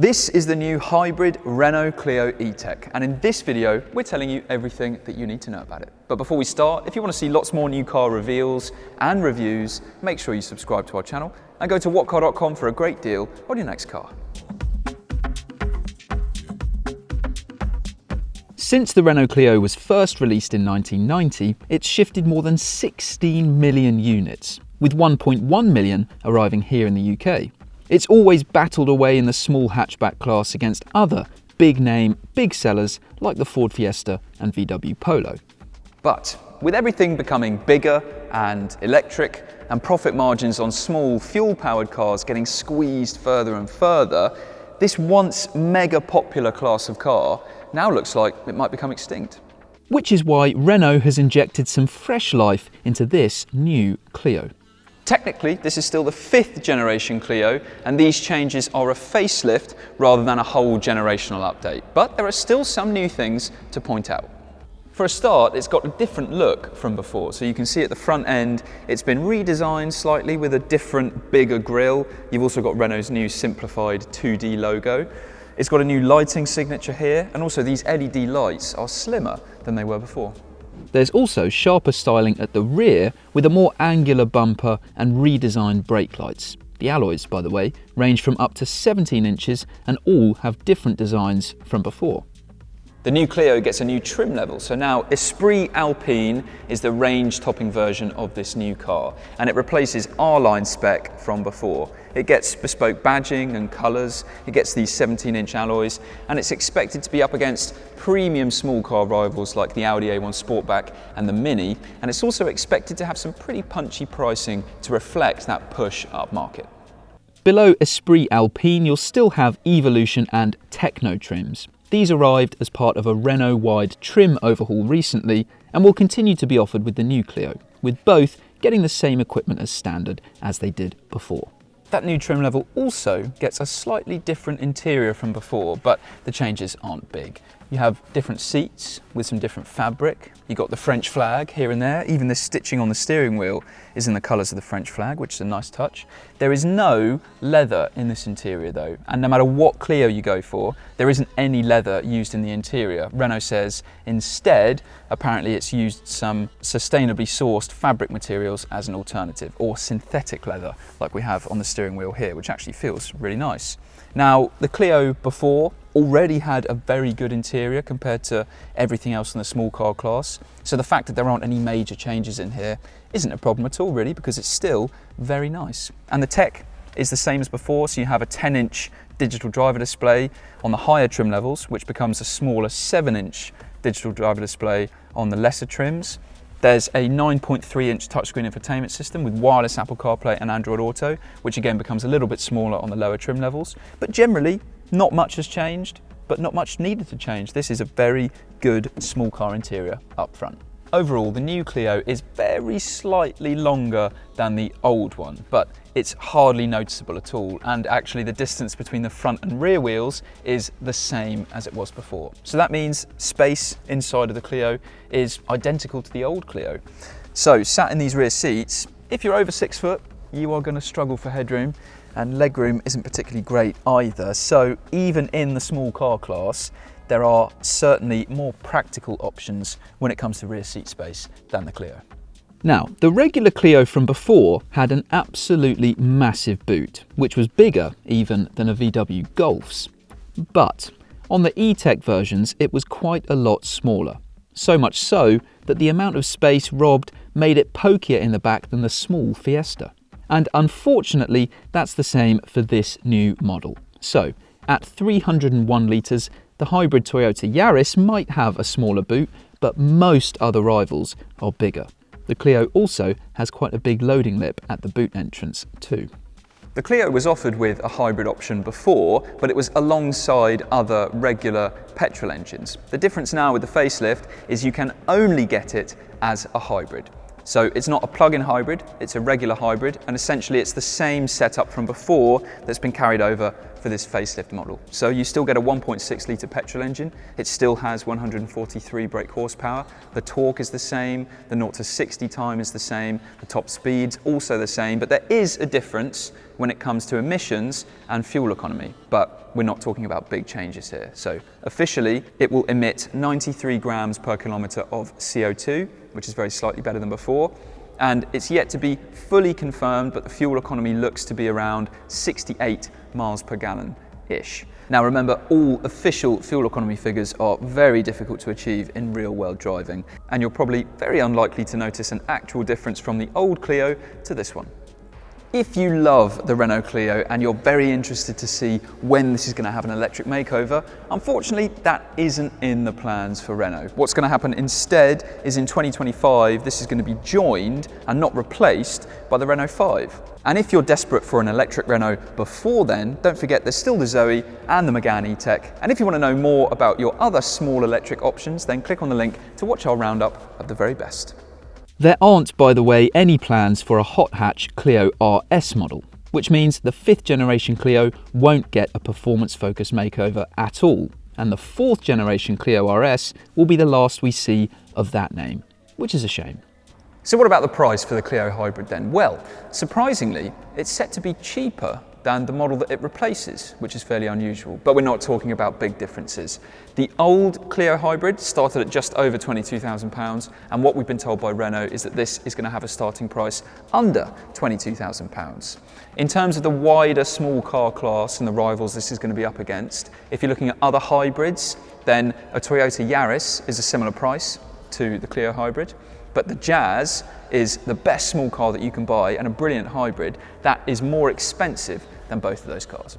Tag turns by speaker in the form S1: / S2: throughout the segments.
S1: This is the new hybrid Renault Clio E-Tech, and in this video we're telling you everything that you need to know about it. But before we start, if you want to see lots more new car reveals and reviews, make sure you subscribe to our channel and go to whatcar.com for a great deal on your next car.
S2: Since the Renault Clio was first released in 1990, it's shifted more than 16 million units, with 1.1 million arriving here in the UK. It's always battled away in the small hatchback class against other big-name, big sellers like the Ford Fiesta and VW Polo.
S1: But with everything becoming bigger and electric, and profit margins on small fuel-powered cars getting squeezed further and further, this once mega popular class of car now looks like it might become extinct.
S2: Which is why Renault has injected some fresh life into this new Clio.
S1: Technically, this is still the 5th generation Clio, and these changes are a facelift rather than a whole generational update. But there are still some new things to point out. For a start, it's got a different look from before. So you can see at the front end, it's been redesigned slightly with a different, bigger grille. You've also got Renault's new simplified 2D logo. It's got a new lighting signature here, and also these LED lights are slimmer than they were before.
S2: There's also sharper styling at the rear with a more angular bumper and redesigned brake lights. The alloys, by the way, range from up to 17 inches and all have different designs from before.
S1: The new Clio gets a new trim level, so now Esprit Alpine is the range-topping version of this new car, and it replaces R-Line spec from before. It gets bespoke badging and colours, it gets these 17-inch alloys, and it's expected to be up against premium small car rivals like the Audi A1 Sportback and the Mini, and it's also expected to have some pretty punchy pricing to reflect that push upmarket.
S2: Below Esprit Alpine, you'll still have Evolution and Techno trims. These arrived as part of a Renault-wide trim overhaul recently and will continue to be offered with the new Clio, with both getting the same equipment as standard as they did before. That new trim level also gets a slightly different interior from before, but the changes aren't big. You have different seats with some different fabric. You got the French flag here and there. Even the stitching on the steering wheel is in the colours of the French flag, which is a nice touch. There is no leather in this interior though, and no matter what Clio you go for, there isn't any leather used in the interior. Renault says instead, apparently it's used some sustainably sourced fabric materials as an alternative, or synthetic leather, like we have on the steering wheel here, which actually feels really nice. Now, the Clio before already had a very good interior compared to everything else in the small car class. So the fact that there aren't any major changes in here isn't a problem at all really, because it's still very nice. And the tech is the same as before, so you have a 10-inch digital driver display on the higher trim levels, which becomes a smaller 7-inch digital driver display on the lesser trims. There's a 9.3-inch touchscreen infotainment system with wireless Apple CarPlay and Android Auto, which again becomes a little bit smaller on the lower trim levels. But generally, not much has changed, but not much needed to change. This is a very good small car interior up front. Overall, the new Clio is very slightly longer than the old one, but it's hardly noticeable at all. And actually the distance between the front and rear wheels is the same as it was before. So that means space inside of the Clio is identical to the old Clio. So sat in these rear seats, if you're over 6 foot, you are going to struggle for headroom, and legroom isn't particularly great either. So even in the small car class, there are certainly more practical options when it comes to rear seat space than the Clio. Now, the regular Clio from before had an absolutely massive boot, which was bigger even than a VW Golf's. But on the E-Tech versions, it was quite a lot smaller. So much so that the amount of space robbed made it pokier in the back than the small Fiesta. And unfortunately, that's the same for this new model. So, at 301 litres, the hybrid Toyota Yaris might have a smaller boot, but most other rivals are bigger. The Clio also has quite a big loading lip at the boot entrance too.
S1: The Clio was offered with a hybrid option before, but it was alongside other regular petrol engines. The difference now with the facelift is you can only get it as a hybrid. So it's not a plug-in hybrid, it's a regular hybrid, and essentially it's the same setup from before that's been carried over for this facelift model. So you still get a 1.6 litre petrol engine, it still has 143 brake horsepower, the torque is the same, the 0 to 60 time is the same, the top speed's also the same, but there is a difference when it comes to emissions and fuel economy, but we're not talking about big changes here. So officially, it will emit 93 grams per kilometre of CO2, which is very slightly better than before, and it's yet to be fully confirmed, but the fuel economy looks to be around 68 miles per gallon-ish. Now remember, all official fuel economy figures are very difficult to achieve in real-world driving, and you're probably very unlikely to notice an actual difference from the old Clio to this one. If you love the Renault Clio and you're very interested to see when this is going to have an electric makeover, unfortunately that isn't in the plans for Renault. What's going to happen instead is in 2025 this is going to be joined and not replaced by the Renault 5. And if you're desperate for an electric Renault before then, don't forget there's still the Zoe and the Megane E-Tech. And if you want to know more about your other small electric options, then click on the link to watch our roundup of the very best.
S2: There aren't, by the way, any plans for a hot hatch Clio RS model, which means the 5th generation Clio won't get a performance-focused makeover at all, and the 4th generation Clio RS will be the last we see of that name, which is a shame.
S1: So what about the price for the Clio Hybrid then? Well, surprisingly, it's set to be cheaper than the model that it replaces, which is fairly unusual, but we're not talking about big differences. The old Clio Hybrid started at just over £22,000, and what we've been told by Renault is that this is going to have a starting price under £22,000. In terms of the wider small car class and the rivals this is going to be up against, if you're looking at other hybrids, then a Toyota Yaris is a similar price to the Clio Hybrid. But the Jazz is the best small car that you can buy, and a brilliant hybrid that is more expensive than both of those cars.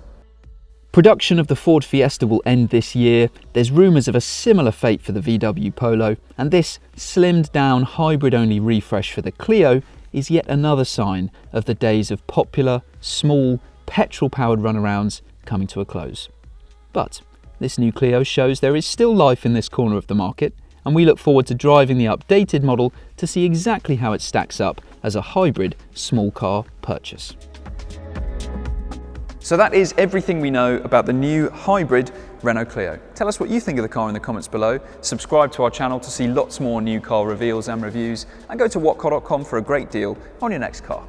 S2: Production of the Ford Fiesta will end this year. There's rumours of a similar fate for the VW Polo, and this slimmed down hybrid-only refresh for the Clio is yet another sign of the days of popular, small, petrol-powered runarounds coming to a close. But this new Clio shows there is still life in this corner of the market, and we look forward to driving the updated model to see exactly how it stacks up as a hybrid small car purchase.
S1: So that is everything we know about the new hybrid Renault Clio. Tell us what you think of the car in the comments below, subscribe to our channel to see lots more new car reveals and reviews, and go to whatcar.com for a great deal on your next car.